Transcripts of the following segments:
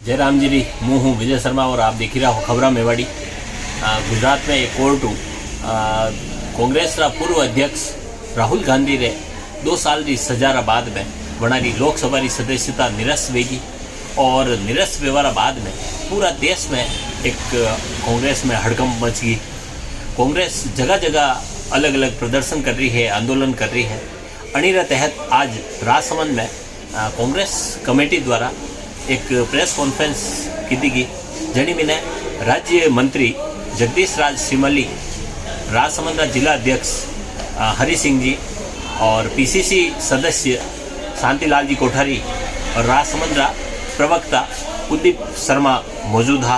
जयराम जी मैं हूँ विजय शर्मा और आप देख रहा हो खबरा मेवाड़ी। गुजरात में एक कोर्ट कांग्रेस पूर्व अध्यक्ष राहुल गांधी ने 2 साल की सजा बाद में वनारी लोकसभा की सदस्यता निरस्त वेगी और निरस्त वेवारा बाद में पूरा देश में एक कांग्रेस में हड़कंप मच गई। कांग्रेस जगह जगह अलग अलग प्रदर्शन कर रही है, आंदोलन कर रही है। अणीरा तहत आज राजसमंद में कांग्रेस कमेटी द्वारा एक प्रेस कॉन्फ्रेंस की गई, जनी मैंने राज्य मंत्री जगदीश राज श्रीमली, राजसमंद जिला अध्यक्ष हरि सिंह जी और पीसीसी सदस्य शांतिलाल जी कोठारी और राजसमंद प्रवक्ता कुलदीप शर्मा मौजूद था।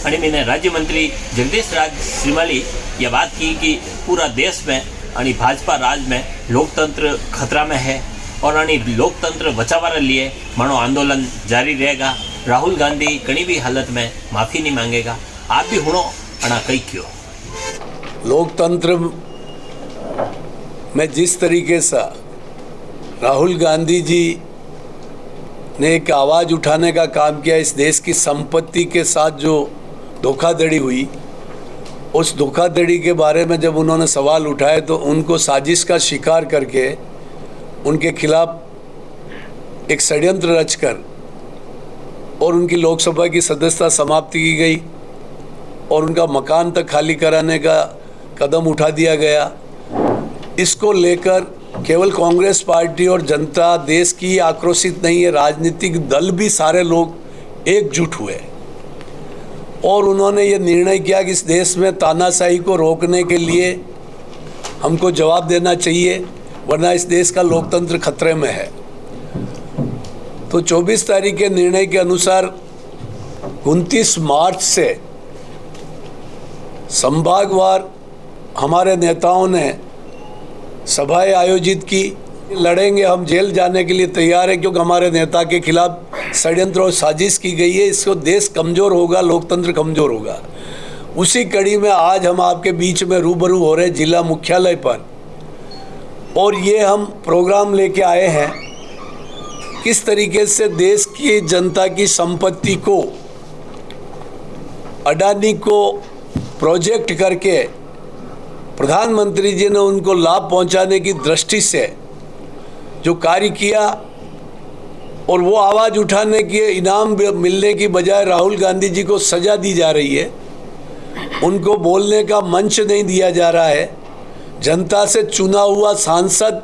और मैंने राज्य मंत्री जगदीश राज श्रीमली यह बात की कि पूरा देश में और भाजपा राज में लोकतंत्र खतरा में है और लोकतंत्र बचाने लिए मानो आंदोलन जारी रहेगा। राहुल गांधी कहीं भी हालत में माफ़ी नहीं मांगेगा। आप भी हुणो अना कई क्यों लोकतंत्र में जिस तरीके से राहुल गांधी जी ने एक आवाज़ उठाने का काम किया, इस देश की संपत्ति के साथ जो धोखाधड़ी हुई, उस धोखाधड़ी के बारे में जब उन्होंने सवाल उठाए तो उनको साजिश का शिकार करके उनके खिलाफ एक षड्यंत्र रचकर और उनकी लोकसभा की सदस्यता समाप्ति की गई और उनका मकान तक खाली कराने का कदम उठा दिया गया। इसको लेकर केवल कांग्रेस पार्टी और जनता देश की आक्रोशित नहीं है, राजनीतिक दल भी सारे लोग एकजुट हुए और उन्होंने ये निर्णय किया कि इस देश में तानाशाही को रोकने के लिए हमको जवाब देना चाहिए, वरना इस देश का लोकतंत्र खतरे में है। तो 24 तारीख के निर्णय के अनुसार 29 मार्च से संभागवार हमारे नेताओं ने सभाएं आयोजित की। लड़ेंगे, हम जेल जाने के लिए तैयार हैं क्योंकि हमारे नेता के खिलाफ षड्यंत्र और साजिश की गई है। इसको देश कमज़ोर होगा, लोकतंत्र कमज़ोर होगा। उसी कड़ी में आज हम आपके बीच में रूबरू हो रहे जिला मुख्यालय पर, और ये हम प्रोग्राम लेके आए हैं किस तरीके से देश की जनता की संपत्ति को अडानी को प्रोजेक्ट करके प्रधानमंत्री जी ने उनको लाभ पहुंचाने की दृष्टि से जो कार्य किया और वो आवाज़ उठाने के इनाम मिलने की बजाय राहुल गांधी जी को सज़ा दी जा रही है। उनको बोलने का मंच नहीं दिया जा रहा है। जनता से चुना हुआ सांसद,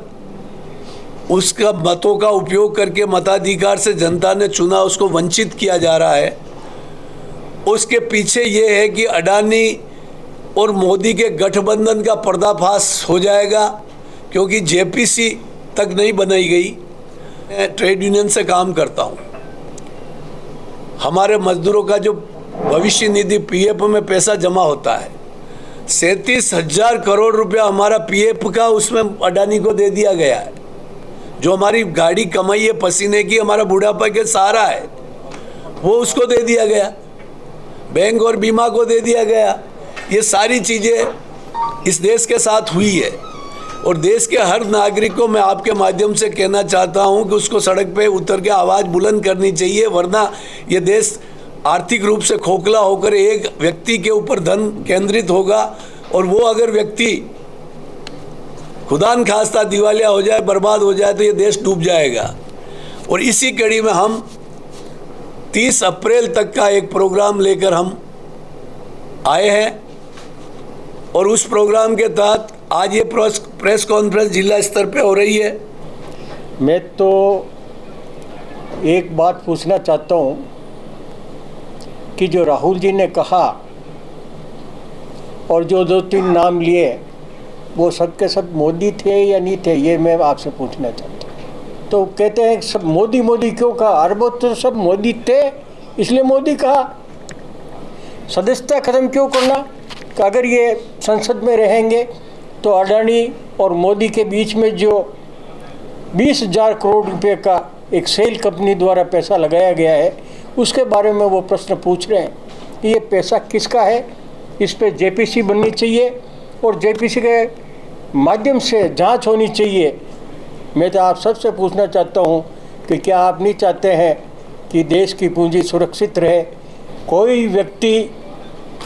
उसका मतों का उपयोग करके मताधिकार से जनता ने चुना, उसको वंचित किया जा रहा है। उसके पीछे ये है कि अडानी और मोदी के गठबंधन का पर्दाफाश हो जाएगा, क्योंकि जेपीसी तक नहीं बनाई गई। मैं ट्रेड यूनियन से काम करता हूँ। हमारे मजदूरों का जो भविष्य निधि पीएफ में पैसा जमा होता है, 37,000 करोड़ रुपया हमारा पीएफ का उसमें अडानी को दे दिया गया है। जो हमारी गाड़ी कमाई है पसीने की, हमारा बुढ़ापा के सहारा है, वो उसको दे दिया गया। बैंक और बीमा को दे दिया गया। ये सारी चीज़ें इस देश के साथ हुई है और देश के हर नागरिक को मैं आपके माध्यम से कहना चाहता हूँ कि उसको सड़क पे उतर के आवाज़ बुलंद करनी चाहिए, वरना ये देश आर्थिक रूप से खोखला होकर एक व्यक्ति के ऊपर धन केंद्रित होगा और वो अगर व्यक्ति खुदा न खास्ता दिवालिया हो जाए, बर्बाद हो जाए, तो ये देश डूब जाएगा। और इसी कड़ी में हम 30 अप्रैल तक का एक प्रोग्राम लेकर हम आए हैं और उस प्रोग्राम के तहत आज ये प्रेस कॉन्फ्रेंस जिला स्तर पे हो रही है। मैं तो एक बात पूछना चाहता हूँ कि जो राहुल जी ने कहा और जो 2-3 नाम लिए, वो सब के सब मोदी थे या नहीं थे, ये मैं आपसे पूछना चाहता हूँ। तो कहते हैं सब मोदी मोदी क्यों कहा? अरबों तो सब मोदी थे इसलिए मोदी कहा। सदस्यता ख़त्म क्यों करना? कि अगर ये संसद में रहेंगे तो अडानी और मोदी के बीच में जो 20,000 करोड़ रुपए का एक सेल कंपनी द्वारा पैसा लगाया गया है, उसके बारे में वो प्रश्न पूछ रहे हैं कि ये पैसा किसका है, इस पे जेपीसी बननी चाहिए और जेपीसी के माध्यम से जांच होनी चाहिए। मैं तो आप सबसे पूछना चाहता हूँ कि क्या आप नहीं चाहते हैं कि देश की पूंजी सुरक्षित रहे। कोई व्यक्ति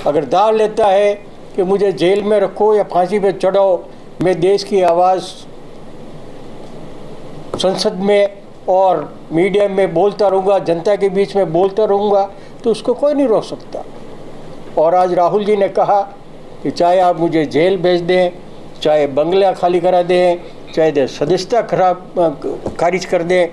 अगर दाव लेता है कि मुझे जेल में रखो या फांसी पे चढ़ाओ, मैं देश की आवाज़ संसद में और मीडिया में बोलता रहूँगा, जनता के बीच में बोलता रहूँगा, तो उसको कोई नहीं रोक सकता। और आज राहुल जी ने कहा कि चाहे आप मुझे जेल भेज दें, चाहे बंगला खाली करा दें, चाहे सदस्यता खारिज कर दें,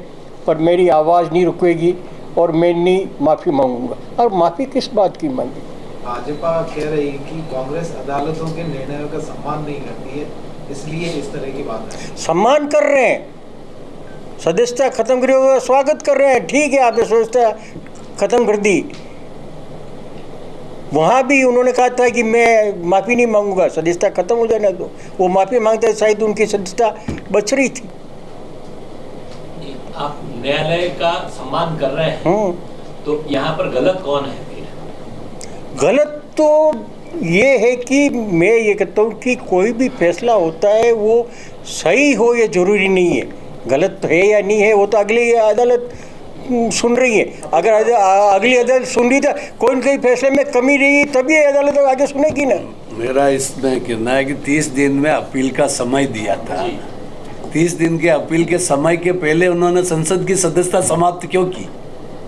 पर मेरी आवाज़ नहीं रुकेगी और मैं नहीं माफ़ी मांगूंगा। और माफ़ी किस बात की मांगी? भाजपा कह रही है कि कांग्रेस अदालतों के निर्णयों का सम्मान नहीं करती है, इसलिए इस तरह की बात है। सम्मान कर रहे हैं, सदस्यता खत्म करे हुए स्वागत कर रहे हैं। ठीक है, आपने सदस्यता खत्म कर दी, वहाँ भी उन्होंने कहा था कि मैं माफ़ी नहीं मांगूंगा, सदस्यता खत्म हो जाने दो। वो माफ़ी मांगते शायद उनकी सदस्यता बच रही थी। आप न्यायालय का सम्मान कर रहे हैं, तो यहाँ पर गलत कौन है फिर? गलत तो ये है कि मैं ये कहता हूँ कि कोई भी फैसला होता है वो सही हो ये ज़रूरी नहीं है। गलत है या नहीं है वो तो अगली अदालत सुन रही है। अगर अगली अदालत सुन रही था, कोई न कोई फैसले में कमी रही तभी अदालत आगे सुनेगी ना। मेरा इसमें कहना है कि 30 दिन में अपील का समय दिया था। 30 दिन के अपील के समय के पहले उन्होंने संसद की सदस्यता समाप्त क्यों की?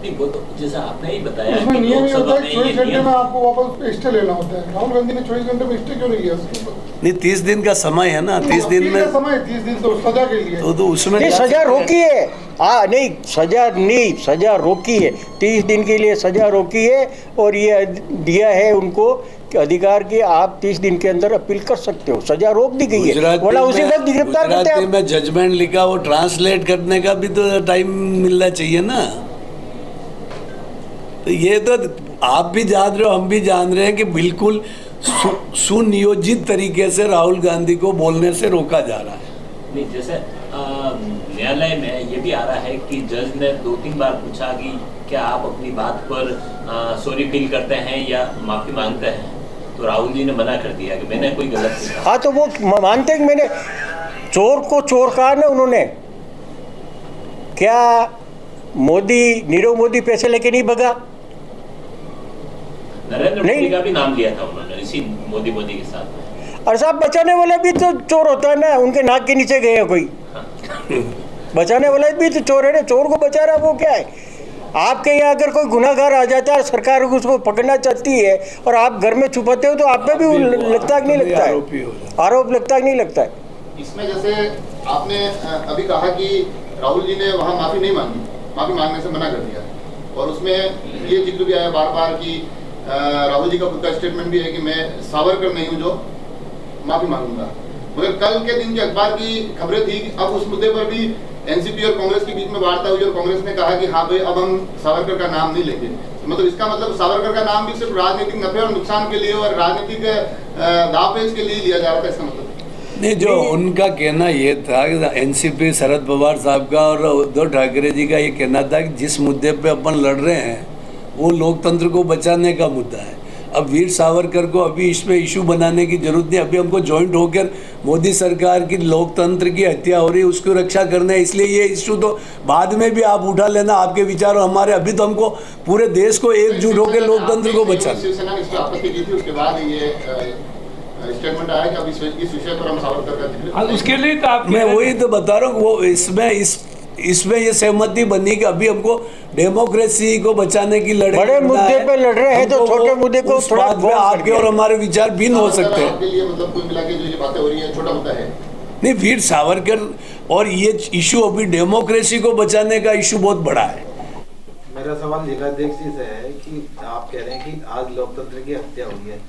नहीं, वो तो जैसा आपने ही बताया उसमें कि नियम ये होता लोकसभा है में 24 ये घंटे नियम में आपको वापस स्टे लेना होता है। राहुल गांधी ने 24 घंटे में स्टे क्यों नहीं लिया उसके ऊपर? नहीं, 30 दिन का समय है ना, 30 दिन में समय 30 दिन तो सजा के लिए तो उसमें नहीं, सजा रोकी है। नहीं, सजा रोकी है। 30 दिन के लिए सजा रोकी है और ये दिया है उनको कि अधिकार की आप 30 दिन के अंदर अपील कर सकते हो। सजा रोक दी गई है, बोला उसी वक्त गिरफ्तार करते गुजराती हैं। में जजमेंट लिखा, वो ट्रांसलेट करने का भी तो टाइम मिलना चाहिए ना। तो ये तो आप भी जान रहे हो, हम भी जान रहे हैं कि बिल्कुल सुनियोजित तरीके से राहुल गांधी को बोलने से रोका जा रहा है। नहीं, जैसे न्यायालय में ये भी आ रहा है कि जज ने 2-3 बार पूछा कि क्या आप अपनी बात पर सॉरी फील करते हैं या माफ़ी मांगते हैं, तो राहुल जी ने मना कर दिया कि मैंने कोई गलत नहीं कहा। हाँ, तो वो मानते हैं कि मैंने चोर को चोर कहा ना उन्होंने। क्या नीरव मोदी पैसे लेके नहीं भगा? नरेंद्र मोदी का भी नाम लिया था उन्होंने इसी मोदी के साथ। और साहब, बचाने वाला भी तो चोर होता है ना, उनके नाक के नीचे गए हैं कोई। बचाने वाला भी तो चोर है ना, चोर को बचा रहा वो क्या है? आपके यहाँ अगर कोई गुनाहगार आ जाता है, सरकार उसको पकड़ना चाहती है और आप घर में छुपाते हो, तो आप पे भी लगता है कि नहीं लगता है? आरोप लगता है कि नहीं लगता है? इसमें जैसे आपने अभी कहा कि राहुल जी ने वहाँ माफ़ी नहीं मांगी, माफ़ी मांगने से मना कर दिया, और उसमें ये जिक्र भी आया बार बार कि राहुल जी का खुद का स्टेटमेंट भी है कि मैं सावरकर नहीं हूँ जो माफ़ी मांगूंगा। मगर कल के दिन की अखबार की खबरें थी कि अब उस मुद्दे पर भी एनसीपी और कांग्रेस के बीच में वार्ता हुई और कांग्रेस ने कहा कि हाँ भाई अब हम सावरकर का नाम नहीं लेंगे। मतलब इसका मतलब सावरकर का नाम भी सिर्फ राजनीतिक नफे और नुकसान के लिए और राजनीतिक दावपेच के लिए लिया जा रहा था, इसका मतलब नहीं, जो उनका कहना ये था कि एनसीपी शरद पवार साहब का और उद्धव ठाकरे जी का ये कहना था कि जिस मुद्दे पे अपन लड़ रहे हैं वो लोकतंत्र को बचाने का मुद्दा है। अब वीर सावरकर को अभी इसमें इशू बनाने की जरूरत नहीं। अभी हमको जॉइंट होकर मोदी सरकार की लोकतंत्र की हत्या हो रही है, उसकी रक्षा करना है। इसलिए ये इशू तो बाद में भी आप उठा लेना, आपके विचार हमारे। अभी तो हमको पूरे देश को एकजुट होकर लोकतंत्र को बचाना। शिवसेना ने इस पर आपत्ति की थी, उसके बाद ये स्टेटमेंट आया कि अब इस विषय पर हम सावरकर का जिक्र। उसके लिए तो आप मैं वही तो बता रहा हूँ, वो इसमें ये सहमति बनी कि अभी हमको डेमोक्रेसी को बचाने की लड़ाई बड़े मुद्दे पे लड़ रहे हैं, तो छोटे मुद्दे को थोड़ा आपके और हमारे विचार भिन्न हो सकते हैं। आपके लिए मतलब कुल मिला के जो ये बातें हो रही है छोटा मुद्दा है नहीं, वीर सावरकर और ये इशू अभी डेमोक्रेसी को बचाने का इशू बहुत बड़ा है। मेरा सवाल जिलाध्यक्ष जी से है कि आप कह रहे हैं कि आज लोकतंत्र की हत्या हुई है।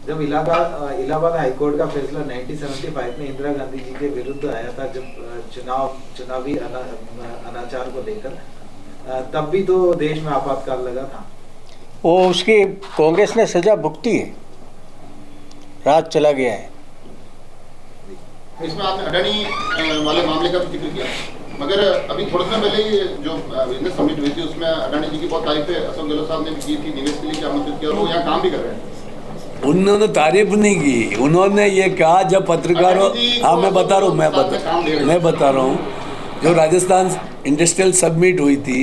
जब इलाहाबाद हाईकोर्ट का फैसला 1975 में इंदिरा गांधी जी के विरुद्ध आया था, जब चुनावी अनाचार को लेकर, तब भी तो देश में आपातकाल लगा था। वो उसकी कांग्रेस ने सजा भुगती है, राज चला गया है। इसमें आपने अडानी वाले मामले का भी जिक्र किया, मगर अभी थोड़े समय पहले ही जो बिजनेस समिट हुई थी उसमें अडानी जी की बहुत तारीफें अशोक गहलोत साहब ने भी की थी, निवेश के लिए आमंत्रित किया और वो यहाँ काम भी कर रहे हैं। उन्होंने तारीफ नहीं की, उन्होंने ये कहा जब पत्रकारों, हाँ मैं बता रहा हूँ, जो राजस्थान इंडस्ट्रियल समिट हुई थी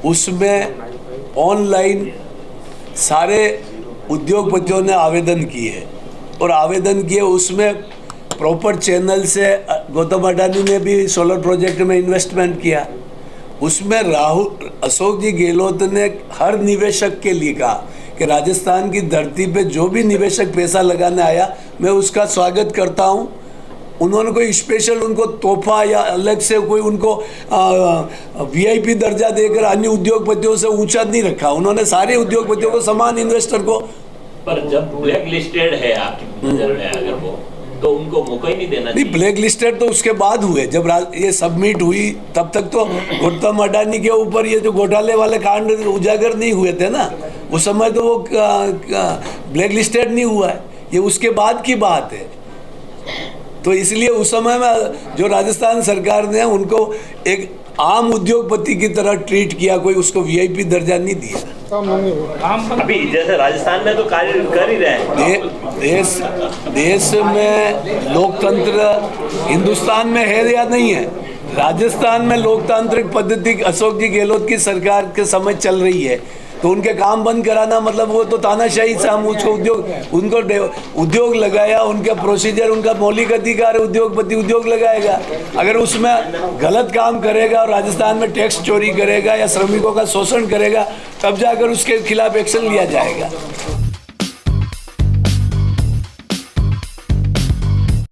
उसमें ऑनलाइन सारे उद्योगपतियों ने आवेदन किए और आवेदन किए उसमें प्रॉपर चैनल से गौतम अडानी ने भी सोलर प्रोजेक्ट में इन्वेस्टमेंट किया। उसमें राहुल अशोक जी गहलोत ने हर निवेशक के लिए कहा कि राजस्थान की धरती पे जो भी निवेशक पैसा लगाने आया मैं उसका स्वागत करता हूं। उन्होंने कोई स्पेशल उनको तोहफा या अलग से कोई उनको वीआईपी दर्जा देकर अन्य उद्योगपतियों से ऊंचा नहीं रखा। उन्होंने सारे उद्योगपतियों को समान इन्वेस्टर को। पर जब ब्लैक लिस्टेड है आपकी नजर में अगर वो, तो उनको मौका ही नहीं देना नहीं, ब्लैक लिस्टेड तो उसके बाद हुए जब ये सबमिट हुई, तब तक तो गौतम अडानी के ऊपर ये जो घोटाले वाले कांड उजागर नहीं हुए थे ना, उस समय तो वो ब्लैक लिस्टेड नहीं हुआ है, ये उसके बाद की बात है। तो इसलिए उस समय में जो राजस्थान सरकार ने उनको एक आम उद्योगपति की तरह ट्रीट किया, कोई उसको वीआईपी दर्जा नहीं दिया। अभी जैसे राजस्थान में तो कार्य कर ही रहे हैं। देश में लोकतंत्र हिंदुस्तान में है या नहीं है? राजस्थान में लोकतांत्रिक पद्धति अशोक जी गहलोत की सरकार के समय चल रही है, तो उनके काम बंद कराना मतलब वो तो तानाशाही से हम उसको उद्योग लगाया, उनके प्रोसीजर, उनका मौलिक अधिकार है, उद्योगपति उद्योग लगाएगा। अगर उसमें गलत काम करेगा और राजस्थान में टैक्स चोरी करेगा या श्रमिकों का शोषण करेगा, तब जाकर उसके खिलाफ एक्शन लिया जाएगा।